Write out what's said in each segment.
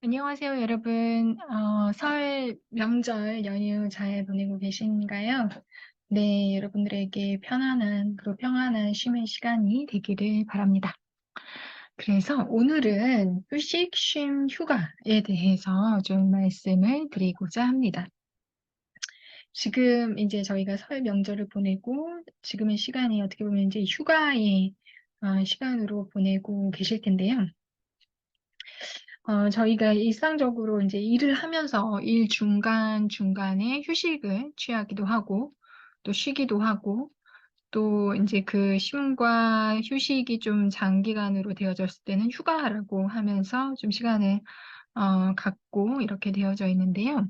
안녕하세요, 여러분. 설 명절 연휴 잘 보내고 계신가요? 네, 여러분들에게 편안한, 그리고 평안한 쉼의 시간이 되기를 바랍니다. 그래서 오늘은 휴식, 쉼, 휴가에 대해서 좀 말씀을 드리고자 합니다. 지금 이제 저희가 설 명절을 보내고 지금의 시간이 어떻게 보면 이제 휴가의 시간으로 보내고 계실 텐데요. 저희가 일상적으로 이제 일을 하면서 일 중간중간에 휴식을 취하기도 하고, 또 쉬기도 하고, 또 이제 그 쉼과 휴식이 좀 장기간으로 되어졌을 때는 휴가라고 하면서 좀 시간을 갖고 이렇게 되어져 있는데요.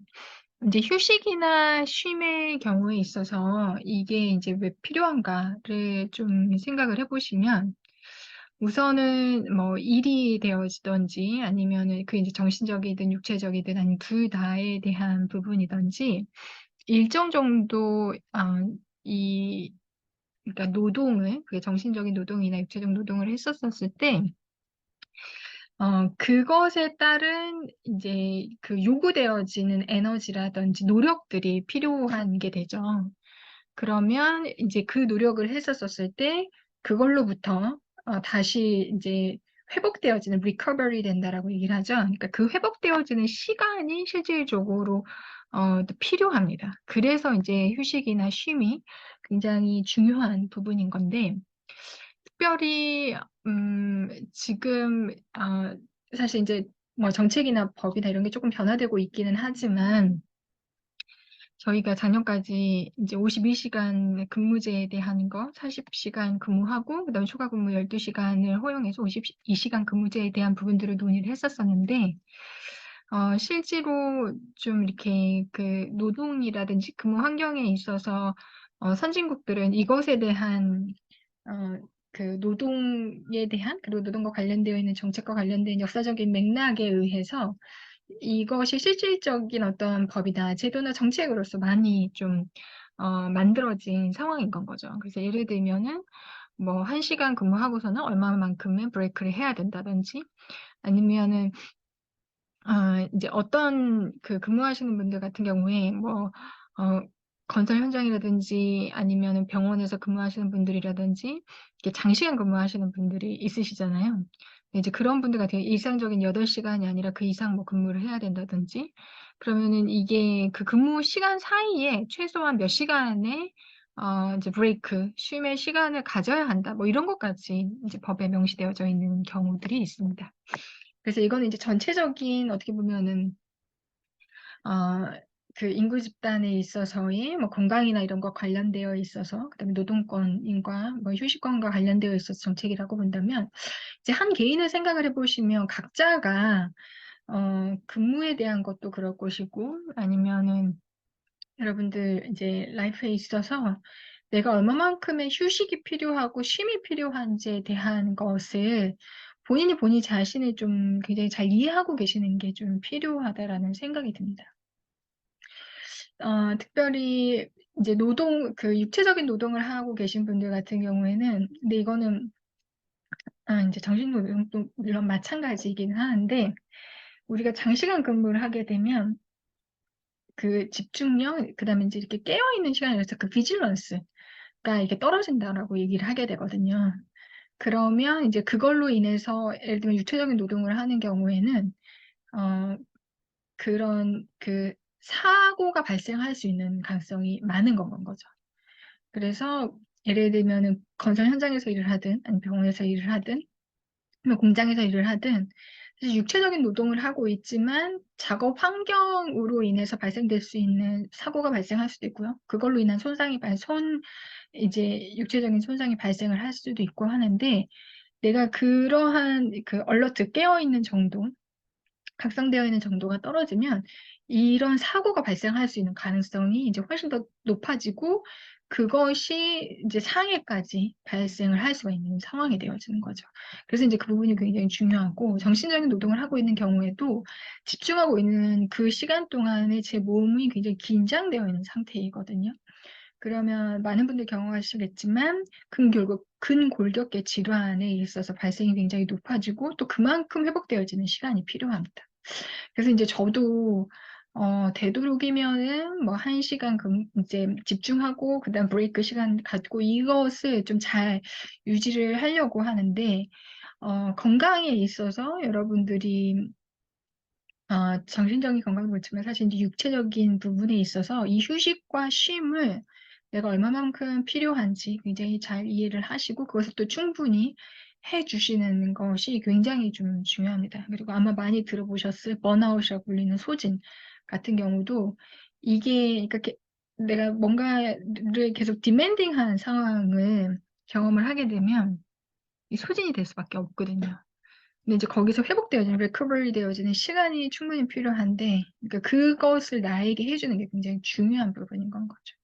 이제 휴식이나 쉼의 경우에 있어서 이게 이제 왜 필요한가를 좀 생각을 해보시면 우선은 뭐 일이 되어지든지 아니면은 그 이제 정신적이든 육체적이든 아니면 둘 다에 대한 부분이든지 일정 정도 이 그러니까 노동을 그게 정신적인 노동이나 육체적 노동을 했었었을 때 그것에 따른 이제 그 요구되어지는 에너지라든지 노력들이 필요한 게 되죠. 그러면 이제 그 노력을 했었었을 때 그걸로부터 다시 인제 회복되어지는 recovery 된다라고 얘기를 하죠. 그러니까 그 회복되어지는 시간이 실질적으로 또 필요합니다. 그래서 인제 휴식이나 쉼이 굉장히 중요한 부분인 건데 특별히 지금 사실 인제 뭐 정책이나 법이나 이런 게 쪼끔 변화되고 있기는 하지만 저희가 작년까지 이제 52시간 근무제에 대한 거 40시간 근무하고 그다음에 추가 근무 12시간을 허용해서 52시간 근무제에 대한 부분들을 논의를 했었었는데 실제로 좀 이렇게 그 노동이라든지 근무 환경에 있어서 선진국들은 이것에 대한 어 그 노동에 대한 그리고 노동과 관련되어 있는 정책과 관련된 역사적인 맥락에 의해서 이것이 실질적인 어떤 법이나 제도나 정책으로서 많이 좀 만들어진 상황인 건 거죠. 그래서 예를 들면은 뭐 1 시간 근무하고서는 얼마만큼의 브레이크를 해야 된다든지 아니면은 인제 어떤 그 근무하시는 분들 같은 경우에 뭐 어 건설 현장이라든지 아니면은 병원에서 근무하시는 분들이라든지 이렇게 장시간 근무하시는 분들이 있으시잖아요. 근데 이제 그런 분들 같은 경우에 일상적인 8 시간이 아니라 그 이상 뭐 근무를 해야 된다든지 그러면은 이게 그 근무 시간 사이에 최소한 몇 시간의 이제 브레이크, 쉼의 시간을 가져야 한다. 뭐 이런 것까지 이제 법에 명시되어져 있는 경우들이 있습니다. 그래서 이거는 이제 전체적인 어떻게 보면은 어 그 인구 집단에 있어서의 뭐 건강이나 이런 거 관련되어 있어서 그다음에 노동권과 뭐 휴식권과 관련되어 있어서 정책이라고 본다면 이제 한 개인을 생각을 해 보시면 각자가 근무에 대한 것도 그럴 것이고 아니면은 여러분들 이제 라이프에 있어서 내가 얼마만큼의 휴식이 필요하고 쉼이 필요한지에 대한 것을 본인이 본인 자신을 좀 굉장히 잘 이해하고 계시는 게 좀 필요하다라는 생각이 듭니다. 특별히 이제 노동 그 육체적인 노동을 하고 계신 분들 같은 경우에는 근데 이거는 인제 정신 노동도 물론 마찬가지이긴 하는데 우리가 장시간 근무를 하게 되면 그 집중력 그다음에 인제 이렇게 깨어 있는 시간에서 그 비질런스가 이게 떨어진다라고 얘기를 하게 되거든요. 그러면 이제 그걸로 인해서 예를 들면 육체적인 노동을 하는 경우에는 어 그런 그 사고가 발생할 수 있는 가능성이 많은 건 거죠. 그래서 예를 들면은 건설 현장에서 일을 하든 아니면 병원에서 일을 하든 뭐 공장에서 일을 하든 사실 육체적인 노동을 하고 있지만 작업 환경으로 인해서 발생될 수 있는 사고가 발생할 수도 있고요. 그걸로 인한 손상이 발 손 이제 육체적인 손상이 발생을 할 수도 있고 하는데 내가 그러한 그 얼러트 깨어 있는 정도 각성되어 있는 정도가 떨어지면 이런 사고가 발생할 수 있는 가능성이 이제 훨씬 더 높아지고 그것이 이제 상해까지 발생을 할 수가 있는 상황이 되어지는 거죠. 그래서 인제 그 부분이 굉장히 중요하고 정신적인 노동을 하고 있는 경우에도 집중하고 있는 그 시간 동안에 제 몸이 굉장히 긴장되어 있는 상태이거든요. 그러면 많은 분들이 경험하시겠지만 근골격계 질환에 있어서 발생이 굉장히 높아지고 또 그만큼 회복되어지는 시간이 필요합니다. 그래서 이제 저도 되도록이면은 뭐 1시간 이제 집중하고 그다음 브레이크 시간 갖고 이것을 좀 잘 유지를 하려고 하는데 건강에 있어서 여러분들이 정신적인 건강도 그렇지만 사실 이제 육체적인 부분에 있어서 이 휴식과 쉼을 내가 얼마만큼 필요한지 굉장히 잘 이해를 하시고 그것을 또 충분히 해 주시는 것이 굉장히 좀 중요합니다. 그리고 아마 많이 들어보셨을 번아웃이라고 불리는 소진 같은 경우도 이게 그러니까 내가 뭔가를 계속 디맨딩한 상황을 경험을 하게 되면 이 소진이 될 수밖에 없거든요. 근데 이제 거기서 회복되어지는 리커버리 되어지는 시간이 충분히 필요한데 그러니까 그것을 나에게 해주는 게 굉장히 중요한 부분인 건 거죠.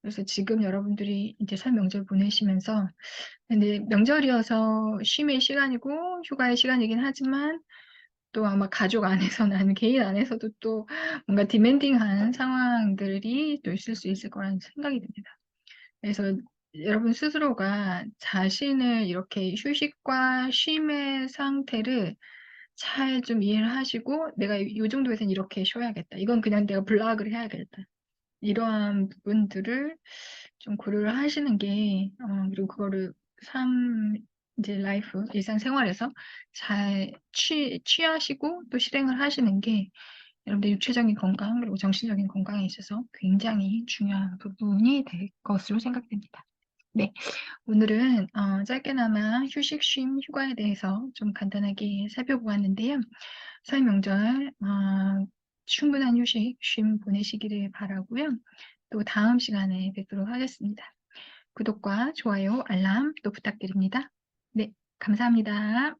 그래서 지금 여러분들이 이제 설 명절 보내시면서 근데 명절이어서 쉼의 시간이고 휴가의 시간이긴 하지만 또 아마 가족 안에서나 아니면 개인 안에서도 또 뭔가 디맨딩한 상황들이 또 있을 수 있을 거라는 생각이 듭니다. 그래서 여러분 스스로가 자신을 이렇게 휴식과 쉼의 상태를 잘 좀 이해를 하시고 내가 요 정도에서는 이렇게 쉬어야겠다. 이건 그냥 내가 블락을 해야겠다. 이러한 부분들을 좀 고려를 하시는 게 그리고 그거를 이제 라이프, 일상생활에서 잘 취하시고 또 실행을 하시는 게 여러분들 육체적인 건강 그리고 정신적인 건강에 있어서 굉장히 중요한 부분이 될 것으로 생각됩니다. 네, 오늘은 짧게나마 휴식, 쉼, 휴가에 대해서 좀 간단하게 살펴보았는데요. 설 명절 충분한 휴식, 쉼 보내시기를 바라고요. 또 다음 시간에 뵙도록 하겠습니다. 구독과 좋아요, 알람 또 부탁드립니다. 네, 감사합니다.